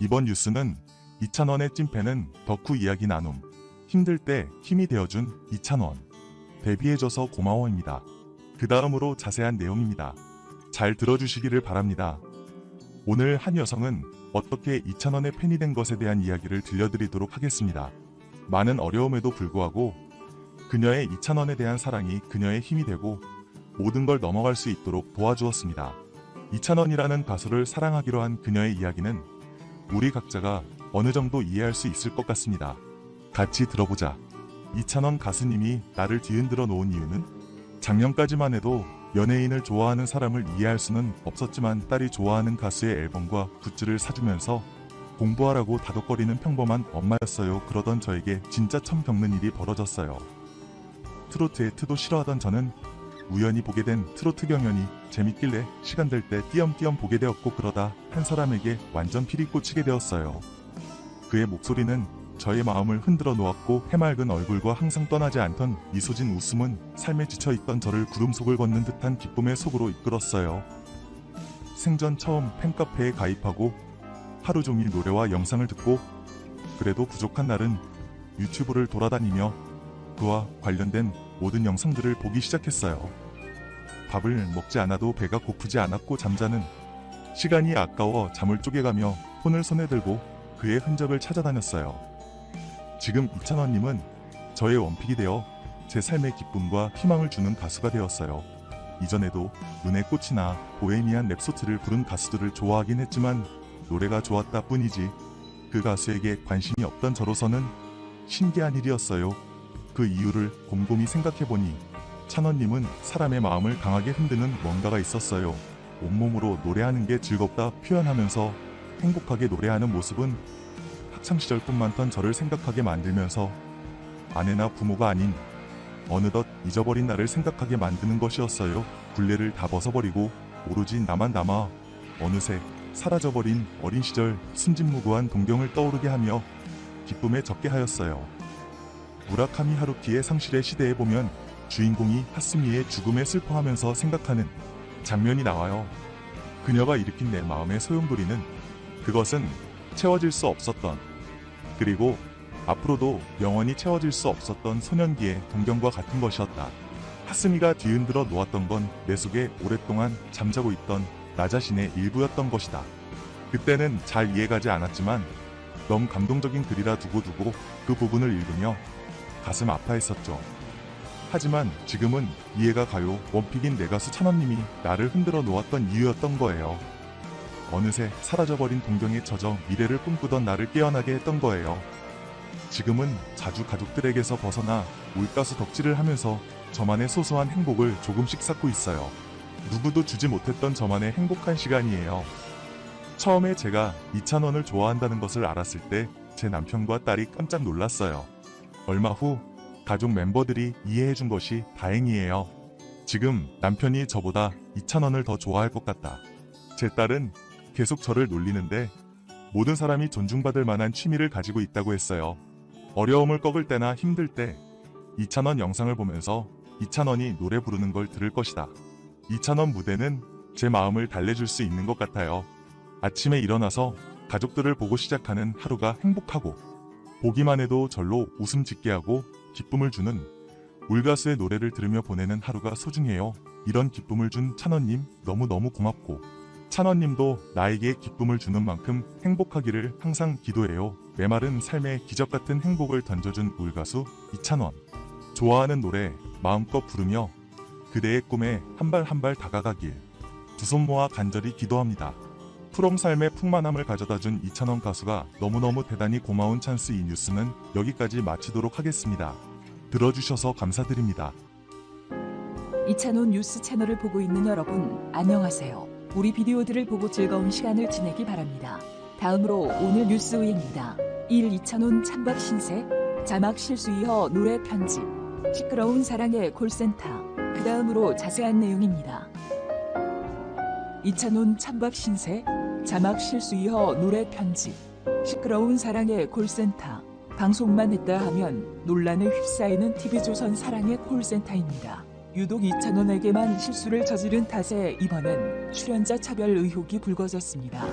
이번 뉴스는 이찬원의 찐팬은 덕후 이야기 나눔. 힘들 때 힘이 되어준 이찬원. 데뷔해줘서 고마워입니다. 그 다음으로 자세한 내용입니다. 잘 들어주시기를 바랍니다. 오늘 한 여성은 어떻게 이찬원의 팬이 된 것에 대한 이야기를 들려드리도록 하겠습니다. 많은 어려움에도 불구하고 그녀의 이찬원에 대한 사랑이 그녀의 힘이 되고 모든 걸 넘어갈 수 있도록 도와주었습니다. 이찬원이라는 가수를 사랑하기로 한 그녀의 이야기는 우리 각자가 어느 정도 이해할 수 있을 것 같습니다. 같이 들어보자. 이찬원 가수님이 나를 뒤흔들어 놓은 이유는 작년까지만 해도 연예인을 좋아하는 사람을 이해할 수는 없었지만 딸이 좋아하는 가수의 앨범과 굿즈를 사주면서 공부하라고 다독거리는 평범한 엄마였어요. 그러던 저에게 진짜 처음 겪는 일이 벌어졌어요. 트로트의 트도 싫어하던 저는 우연히 보게 된 트로트 경연이 재밌길래 시간 될 때 띄엄띄엄 보게 되었고 그러다 한 사람에게 완전 필이 꽂히게 되었어요. 그의 목소리는 저의 마음을 흔들어 놓았고 해맑은 얼굴과 항상 떠나지 않던 미소진 웃음은 삶에 지쳐있던 저를 구름 속을 걷는 듯한 기쁨의 속으로 이끌었어요. 생전 처음 팬카페에 가입하고 하루 종일 노래와 영상을 듣고 그래도 부족한 날은 유튜브를 돌아다니며 그와 관련된 모든 영상들을 보기 시작했어요. 밥을 먹지 않아도 배가 고프지 않았고 잠자는 시간이 아까워 잠을 쪼개가며 폰을 손에 들고 그의 흔적을 찾아다녔어요. 지금 이찬원님은 저의 원픽이 되어 제 삶의 기쁨과 희망을 주는 가수가 되었어요. 이전에도 눈에 꽃이나 보헤미안 랩소트를 부른 가수들을 좋아하긴 했지만 노래가 좋았다 뿐이지 그 가수에게 관심이 없던 저로서는 신기한 일이었어요. 그 이유를 곰곰이 생각해보니 찬원님은 사람의 마음을 강하게 흔드는 뭔가가 있었어요. 온몸으로 노래하는 게 즐겁다 표현하면서 행복하게 노래하는 모습은 학창시절뿐만던 저를 생각하게 만들면서 아내나 부모가 아닌 어느덧 잊어버린 나를 생각하게 만드는 것이었어요. 굴레를 다 벗어버리고 오로지 나만 남아 어느새 사라져버린 어린 시절 순진무구한 동경을 떠오르게 하며 기쁨에 젖게 하였어요. 무라카미 하루키의 상실의 시대에 보면 주인공이 하스미의 죽음에 슬퍼하면서 생각하는 장면이 나와요. 그녀가 일으킨 내 마음의 소용돌이는 그것은 채워질 수 없었던 그리고 앞으로도 영원히 채워질 수 없었던 소년기의 동경과 같은 것이었다. 하스미가 뒤흔들어 놓았던 건 내 속에 오랫동안 잠자고 있던 나 자신의 일부였던 것이다. 그때는 잘 이해가지 않았지만 너무 감동적인 글이라 두고두고 그 부분을 읽으며 가슴 아파했었죠. 하지만 지금은 이해가 가요. 원픽인 내 가수 찬원님이 나를 흔들어 놓았던 이유였던 거예요. 어느새 사라져버린 동경에 젖어 미래를 꿈꾸던 나를 깨어나게 했던 거예요. 지금은 자주 가족들에게서 벗어나 울가수 덕질을 하면서 저만의 소소한 행복을 조금씩 쌓고 있어요. 누구도 주지 못했던 저만의 행복한 시간이에요. 처음에 제가 이찬원을 좋아한다는 것을 알았을 때 제 남편과 딸이 깜짝 놀랐어요. 얼마 후 가족 멤버들이 이해해준 것이 다행이에요. 지금 남편이 저보다 이찬원을 더 좋아할 것 같다. 제 딸은 계속 저를 놀리는데 모든 사람이 존중받을 만한 취미를 가지고 있다고 했어요. 어려움을 꺾을 때나 힘들 때 이찬원 영상을 보면서 이찬원이 노래 부르는 걸 들을 것이다. 이찬원 무대는 제 마음을 달래줄 수 있는 것 같아요. 아침에 일어나서 가족들을 보고 시작하는 하루가 행복하고 보기만 해도 절로 웃음 짓게 하고 기쁨을 주는 울가수의 노래를 들으며 보내는 하루가 소중해요. 이런 기쁨을 준 찬원님 너무너무 고맙고 찬원님도 나에게 기쁨을 주는 만큼 행복하기를 항상 기도해요. 메마른 삶에 기적같은 행복을 던져준 울가수 이찬원. 좋아하는 노래 마음껏 부르며 그대의 꿈에 한 발 한 발 다가가길 두 손 모아 간절히 기도합니다. 푸른 삶의 풍만함을 가져다준 이찬원 가수가 너무너무 대단히 고마운 찬스. 이 뉴스는 여기까지 마치도록 하겠습니다. 들어주셔서 감사드립니다. 이찬원 뉴스 채널을 보고 있는 여러분 안녕하세요. 우리 비디오들을 보고 즐거운 시간을 지내기 바랍니다. 다음으로 오늘 뉴스입니다. 1. 이찬원 찬박 신세 자막 실수 이어 노래 편집 시끄러운 사랑의 콜센터. 그 다음으로 자세한 내용입니다. 이찬원 찬박 신세 자막 실수 이어 노래 편집 시끄러운 사랑의 콜센터. 방송만 했다 하면 논란을 휩싸이는 TV조선 사랑의 콜센터입니다. 유독 이찬원에게만 실수를 저지른 탓에 이번엔 출연자 차별 의혹이 불거졌습니다.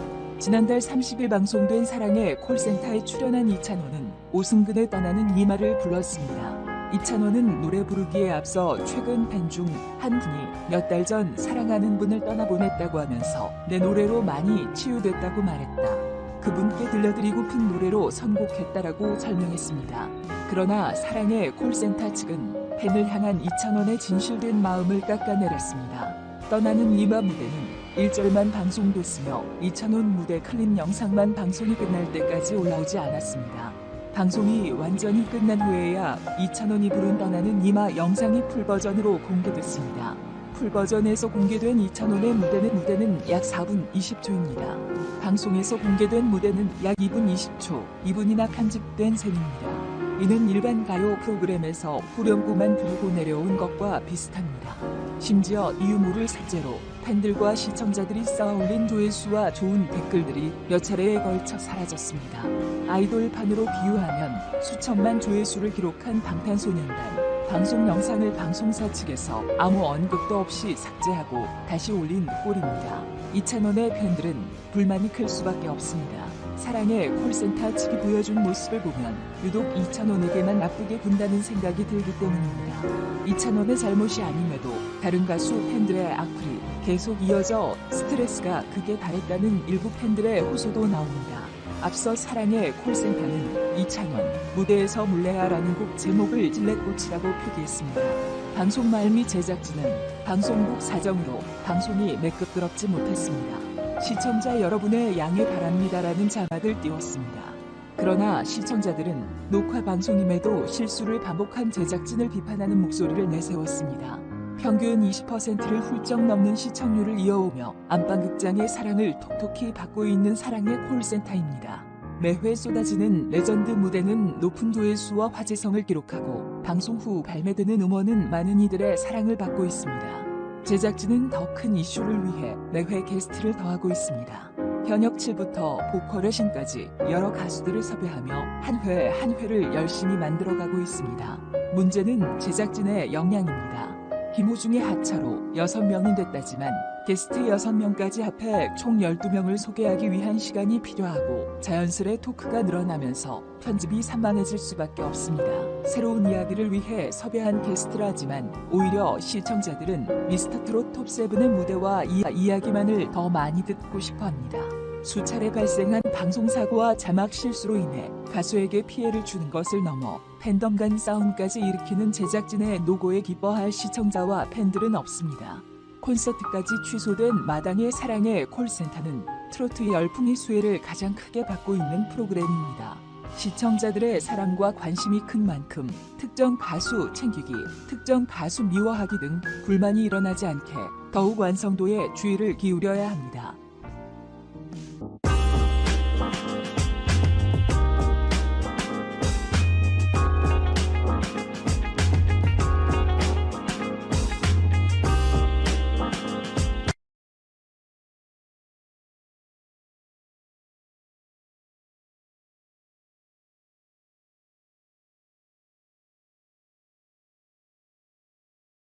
지난달 30일 방송된 사랑의 콜센터에 출연한 이찬원은 오승근의 떠나는 이마를 불렀습니다. 이찬원은 노래 부르기에 앞서 최근 팬 중 한 분이 몇 달 전 사랑하는 분을 떠나보냈다고 하면서 내 노래로 많이 치유됐다고 말했다. 그분께 들려드리고픈 노래로 선곡했다라고 설명했습니다. 그러나 사랑의 콜센터 측은 팬을 향한 이찬원의 진실된 마음을 깎아내렸습니다. 떠나는 이마 무대는 1절만 방송됐으며 이찬원 무대 클립 영상만 방송이 끝날 때까지 올라오지 않았습니다. 방송이 완전히 끝난 후에야 이찬원이 부른 떠나는 이마 영상이 풀버전으로 공개됐습니다. 풀버전에서 공개된 이찬원의 무대는 약 4분 20초입니다. 방송에서 공개된 무대는 약 2분 20초, 2분이나 편집된 셈입니다. 이는 일반 가요 프로그램에서 후렴구만 부르고 내려온 것과 비슷합니다. 심지어 이 유무를 삭제로 팬들과 시청자들이 쌓아올린 조회수와 좋은 댓글들이 몇 차례에 걸쳐 사라졌습니다. 아이돌판으로 비유하면 수천만 조회수를 기록한 방탄소년단. 방송 영상을 방송사 측에서 아무 언급도 없이 삭제하고 다시 올린 꼴입니다. 이찬원의 팬들은 불만이 클 수밖에 없습니다. 사랑의 콜센터 측이 보여준 모습을 보면 유독 이찬원에게만 나쁘게 군다는 생각이 들기 때문입니다. 이찬원의 잘못이 아님에도 다른 가수 팬들의 악플이 계속 이어져 스트레스가 극에 달했다는 일부 팬들의 호소도 나옵니다. 앞서 사랑의 콜센터는 이찬원 무대에서 물레야라는 곡 제목을 질레꽃이라고 표기했습니다. 방송 말미 제작진은 방송국 사정으로 방송이 매끄럽지 못했습니다. 시청자 여러분의 양해 바랍니다라는 자막을 띄웠습니다. 그러나 시청자들은 녹화 방송임에도 실수를 반복한 제작진을 비판하는 목소리를 내세웠습니다. 평균 20%를 훌쩍 넘는 시청률을 이어오며 안방극장의 사랑을 톡톡히 받고 있는 사랑의 콜센터입니다. 매회 쏟아지는 레전드 무대는 높은 조회수와 화제성을 기록하고 방송 후 발매되는 음원은 많은 이들의 사랑을 받고 있습니다. 제작진은 더 큰 이슈를 위해 매회 게스트를 더하고 있습니다. 현역칠부터 보컬의 신까지 여러 가수들을 섭외하며 한 회 한 회를 열심히 만들어가고 있습니다. 문제는 제작진의 역량입니다. 김호중의 하차로 6명이 됐다지만 게스트 6명까지 합해 총 12명을 소개하기 위한 시간이 필요하고 자연스레 토크가 늘어나면서 편집이 산만해질 수밖에 없습니다. 새로운 이야기를 위해 섭외한 게스트라지만 오히려 시청자들은 미스터트롯 톱7의 무대와 이야기만을 더 많이 듣고 싶어합니다. 수차례 발생한 방송사고와 자막 실수로 인해 가수에게 피해를 주는 것을 넘어 팬덤 간 싸움까지 일으키는 제작진의 노고에 기뻐할 시청자와 팬들은 없습니다. 콘서트까지 취소된 마당의 사랑의 콜센터는 트로트 열풍의 수혜를 가장 크게 받고 있는 프로그램입니다. 시청자들의 사랑과 관심이 큰 만큼 특정 가수 챙기기, 특정 가수 미워하기 등 불만이 일어나지 않게 더욱 완성도에 주의를 기울여야 합니다.